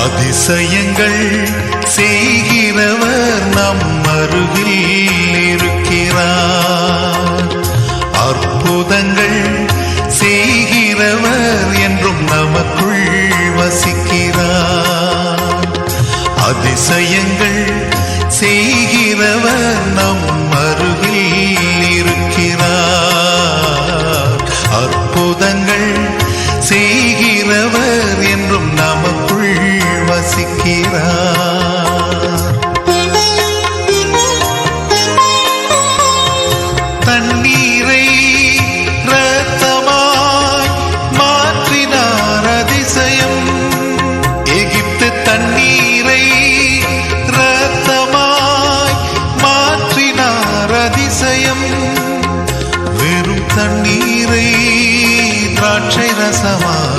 அதிசயங்கள் செய்கிறவர் நம் அருகில் இருக்கிறார். அற்புதங்கள் செய்கிறவர் என்றும் நமக்குள் வசிக்கிறார். அதிசயங்கள் செய்கிறவர் நம் அருகில் இருக்கிறார். அற்புதங்கள் செய்கிறவர் என்றும் நமக்குள் வசிக்கிறார். தண்ணீரை இரத்தமாய் மாற்றினார் அதிசயம். எகிப்து தண்ணீரை இரத்தமாய் மாற்றினார் அதிசயம். வெறும் தண்ணீரை திராட்சை ரசமாய்